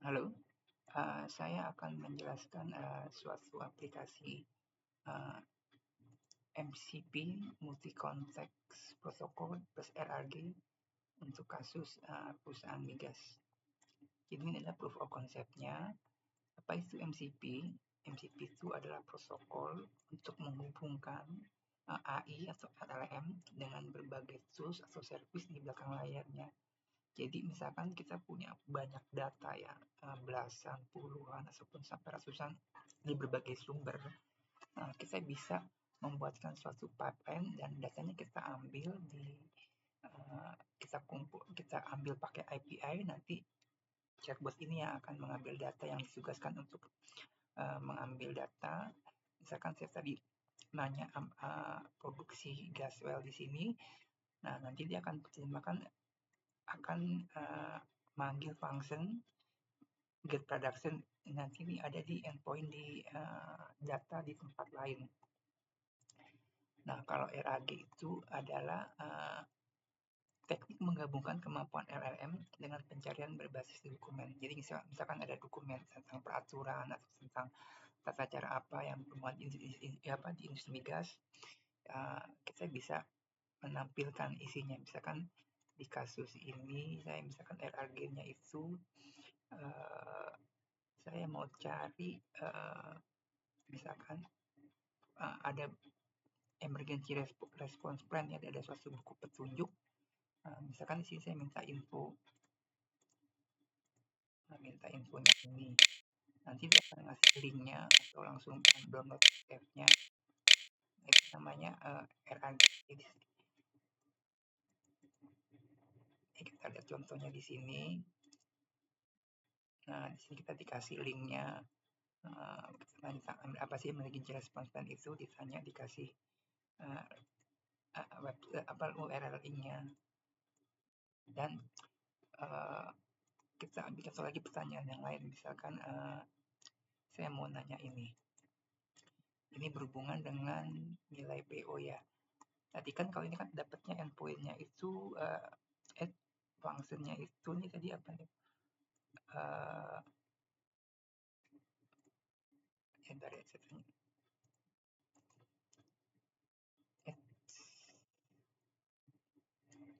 Halo, saya akan menjelaskan suatu aplikasi uh, MCP Multi Context Protocol plus RAG untuk kasus perusahaan migas. Jadi ini adalah proof of concept-nya. Apa itu MCP? MCP itu adalah protokol untuk menghubungkan AI atau LLM dengan berbagai tools atau service di belakang layarnya. Jadi misalkan kita punya banyak data ya, belasan, puluhan, ataupun sampai ratusan di berbagai sumber. Nah, kita bisa membuatkan suatu pipeline dan datanya kita ambil kita ambil pakai API. Nanti chatbot ini yang akan mengambil data yang ditugaskan untuk mengambil data. Misalkan saya tadi nanya produksi gas well di sini. Nah, nanti dia akan manggil function get production. Nanti ini ada di endpoint di data di tempat lain. Nah, kalau RAG itu adalah teknik menggabungkan kemampuan LLM dengan pencarian berbasis dokumen. Jadi misalkan ada dokumen tentang peraturan atau tentang tata cara apa yang berhubungan di industri migas, kita bisa menampilkan isinya. Misalkan di kasus ini saya misalkan RAG-nya itu saya mau cari misalkan ada emergency response plan, ya, ada suatu buku petunjuk. Misalkan di sini saya minta infonya ini. Nanti dia akan ngasih linknya atau langsung download PDF-nya. Itu namanya RAG. Ini kita lihat contohnya di sini. Nah, di sini kita dikasih linknya. Apa sih emergency response plan itu, ditanya, dikasih URL linknya. Dan kita ambil satu lagi pertanyaan yang lain. Misalkan saya mau nanya ini berhubungan dengan nilai PO ya. Tadi kan kalau ini kan dapatnya endpoint-nya itu function-nya itu nih tadi apa nih? Dari saya tanya.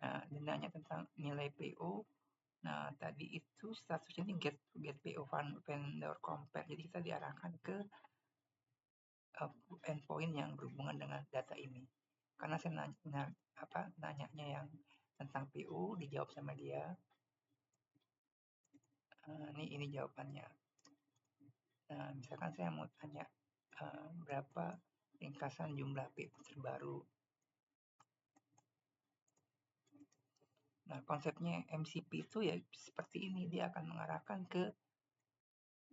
Nah, nanya tentang nilai PO. Nah, tadi itu statusnya ini get PO vendor compare. Jadi kita diarahkan ke endpoint yang berhubungan dengan data ini. Karena saya nanyanya yang tentang PO, dijawab sama dia. Ini jawabannya. Nah, misalkan saya mau tanya berapa ringkasan jumlah PO terbaru. Nah, konsepnya MCP itu ya seperti ini. Dia akan mengarahkan ke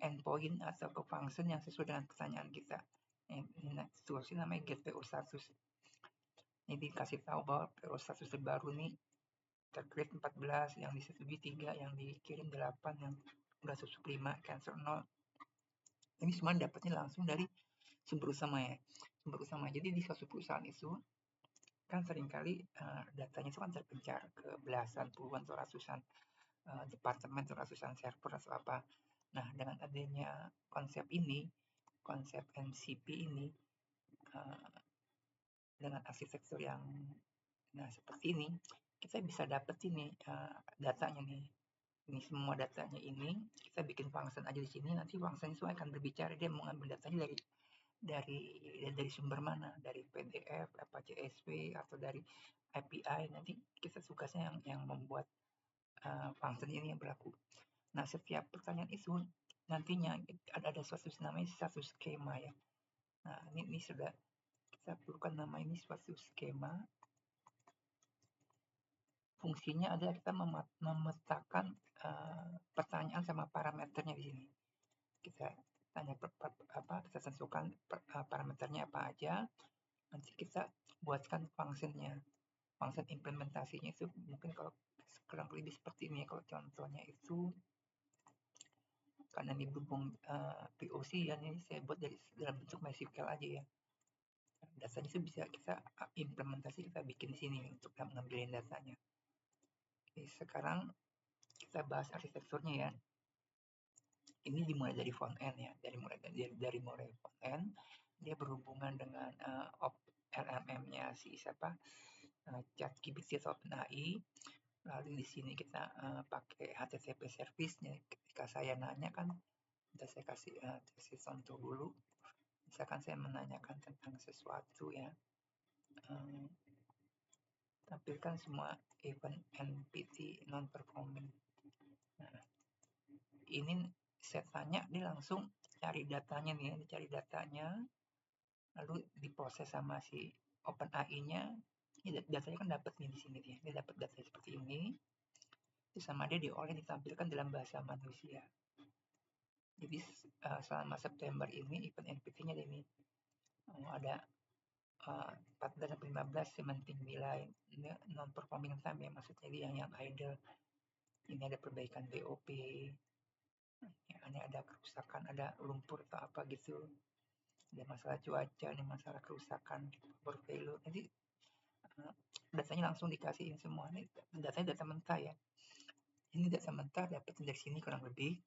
endpoint atau ke function yang sesuai dengan pertanyaan kita. Nah, itu namanya get PO status. Ini dikasih tahu bahwa PO status terbaru nih tercreate 14, yang disetujui 3, yang dikirim 8, yang udah subsub 5, cancel 0. Ini semua dapatnya langsung dari sumber utama ya. Sumber utama. Jadi di suatu perusahaan itu kan seringkali datanya itu kan terpencar ke belasan, puluhan, atau ratusan departemen, atau ratusan server atau apa. Nah, dengan adanya konsep MCP ini, dengan arsitektur yang seperti ini, kita bisa dapat ini datanya nih. Ini semua datanya ini kita bikin function aja di sini. Nanti function itu akan berbicara dia mau ngambil datanya dari sumber mana, dari PDF, apa CSV, atau dari API. Nanti kita tugasnya yang membuat function ini yang berlaku. Nah, setiap pertanyaan itu nantinya ada suatu namanya satu skema ya. Nah, ini sudah kita perlukan nama ini suatu skema. Fungsinya adalah kita memetakan pertanyaan sama parameternya di sini. Kita tanya kita tentukan parameternya apa aja. Nanti kita buatkan functionnya. Function implementasinya itu mungkin kalau kurang lebih seperti ini. Kalau contohnya itu karena ini berhubung POC, dan ini saya buat dalam bentuk MySQL aja ya. Datanya itu bisa kita implementasi, kita bikin di sini untuk mengambilin datanya. Oke, sekarang kita bahas arsitekturnya ya. ini dimulai dari front end ya, dari mulai front end, dia berhubungan dengan LLM-nya si siapa, ChatGPT atau OpenAI. Lalu di sini kita pakai HTTP service-nya. Ketika saya nanya kan, saya kasih contoh dulu. Misalkan saya menanyakan tentang sesuatu ya, tampilkan semua event NPT non-performing. Nah, ini saya tanya, dia langsung cari datanya nih, dicari datanya, lalu diproses sama si OpenAI-nya. Ini datanya kan dapat nih di sini dia dapat data seperti ini, terus sama dia diolah ditampilkan dalam bahasa manusia. Jadi selama September ini event NPT-nya ini ada 14 sampai 15 cementing nilai non performing time ya, maksudnya dia yang idle. Ini ada perbaikan BOP, ya, ini ada kerusakan, ada lumpur atau apa gitu, ada masalah cuaca, ini masalah kerusakan over value. Nanti datanya langsung dikasihin semua. Ini datanya data mentah ya, ini data mentah dapat dari sini kurang lebih,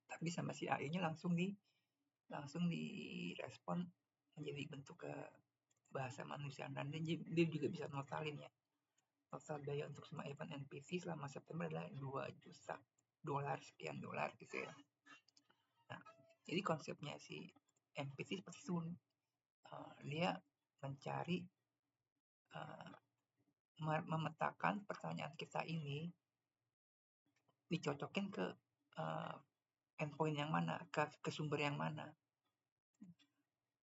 tapi sama si AI-nya langsung direspon menjadi bentuk ke bahasa manusia, dan dia juga bisa notalin ya. Total biaya untuk semua event NPC selama September adalah $2 juta sekian gitu ya. Nah, jadi konsepnya si NPC seperti itu, dia mencari memetakan pertanyaan kita ini, dicocokin ke endpoint yang mana, ke sumber yang mana.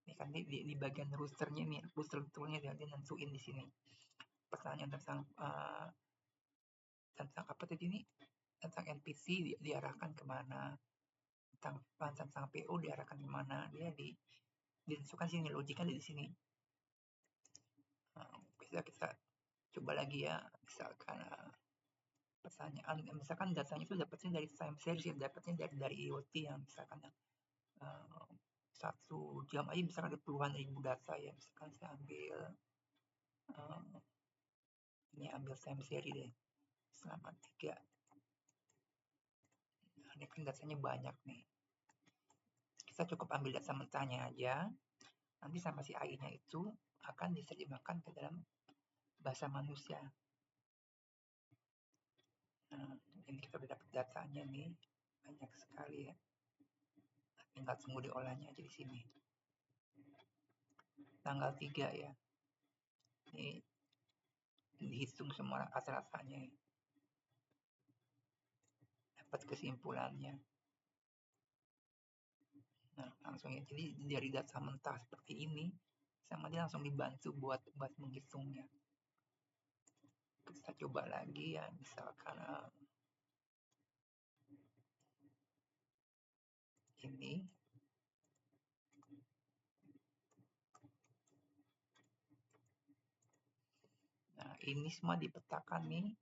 Ini kan di bagian roosternya nih, rooster toolnya dia nentuin di sini pertanyaan tentang apa tadi ini, tentang NPC diarahkan kemana, tentang PO diarahkan kemana, dia ditentukan sini, logiknya di sini. Bisa kita coba lagi ya, misalkan pertanyaan, misalkan datanya itu dapatnya dari time series, dapatnya dari IoT yang misalkan 1 jam aja misalkan ada puluhan ribu data ya. Misalkan saya ambil time series deh selama 3. Nah, ini kan datanya banyak nih, kita cukup ambil data mentahnya aja, nanti sama si AI-nya itu akan diterjemahkan ke dalam bahasa manusia. Nah, ini kita udah dapat datanya nih, banyak sekali ya, tinggal tunggu diolahnya aja di sini. Tanggal 3 ya, ini dihitung semua rata-ratanya, dapat kesimpulannya. Nah, langsung ya, jadi dari data mentah seperti ini sama dia langsung dibantu buat menghitungnya. Kita coba lagi ya, misalkan ini. Nah, ini semua dipetakan nih,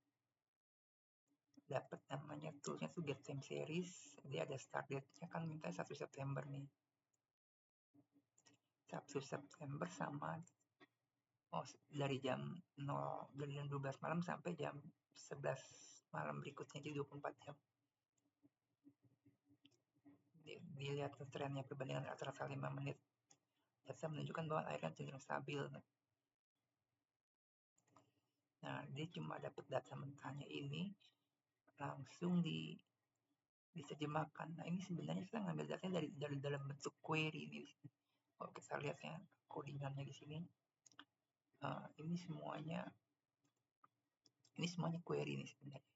dapat namanya toolsnya tuh get time series. Dia ada start date-nya kan minta 1 September nih, 1 September sama dari jam 12 malam sampai jam 11 malam berikutnya, jadi 24 jam. Dilihat trennya perbandingan rata-rata 5 menit. Data menunjukkan bahwa airnya cenderung stabil. Nah, dia cuma dapat data mentahnya ini, langsung diterjemahkan. Nah, ini sebenarnya kita ngambil datanya dari dalam bentuk query ini. Kalau kita lihat ya codingannya di sini, ini semuanya query nih sebenarnya.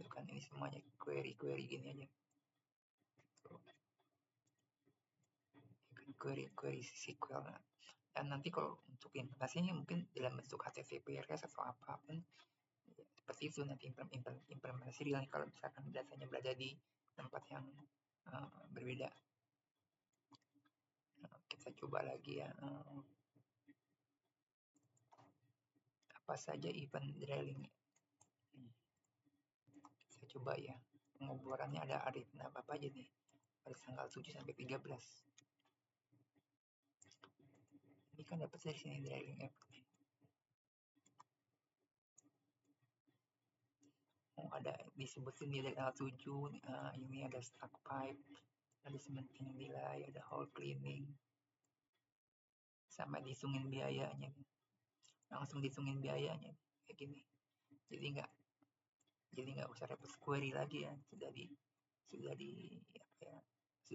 Bukan, ini semuanya query gini aja. Query SQL. Dan nanti kalau untuk implementasinya mungkin dalam bentuk HTTP REST atau apapun seperti itu nanti implementasi real, kalau misalkan datanya berada di tempat yang berbeda. Kita coba lagi ya, apa saja event drilling. Saya coba ya, pengeborannya ada apa aja nih pada tanggal 7 sampai 13. Ini kan dapat dari sini drilling app. ada disebutin di L7, ini ada stack pipe, ada cementing delay, ada hole cleaning, sama dihitungin biayanya, langsung dihitungin biayanya kayak gini. Jadi nggak usah repot query lagi ya, sudah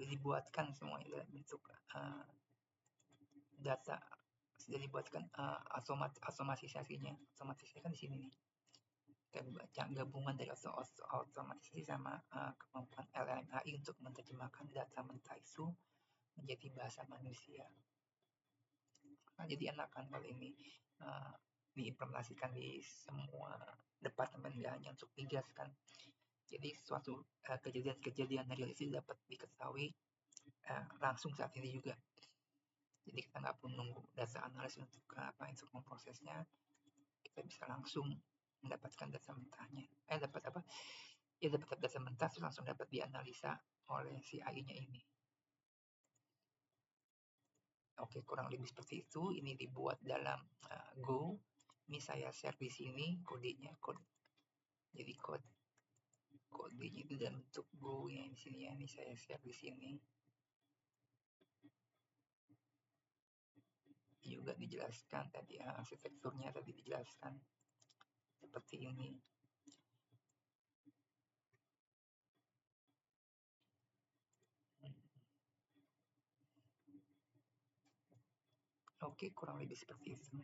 dibuatkan semuanya dalam bentuk data, sudah dibuatkan otomatisasinya di sini nih. Gabungan dari otomatisasi sama kemampuan LLM untuk menerjemahkan data mentah itu menjadi bahasa manusia. Nah, jadi enak kan kalau ini diimplementasikan di semua departemen, nggak hanya untuk dijelaskan. Jadi suatu kejadian real itu dapat diketahui langsung saat ini juga. Jadi kita nggak perlu nunggu data analis untuk memprosesnya, kita bisa langsung mendapatkan data mentahnya. Dapat data mentah terus langsung dapat dianalisa oleh si AI-nya ini. Oke, kurang lebih seperti itu. Ini dibuat dalam Go. Ini saya share di sini kodenya. Jadi kodenya itu dalam bentuk Go ya di sini ya. Ini saya share di sini. Juga dijelaskan tadi arsitekturnya tadi dijelaskan seperti ini. Oke, kurang lebih seperti itu.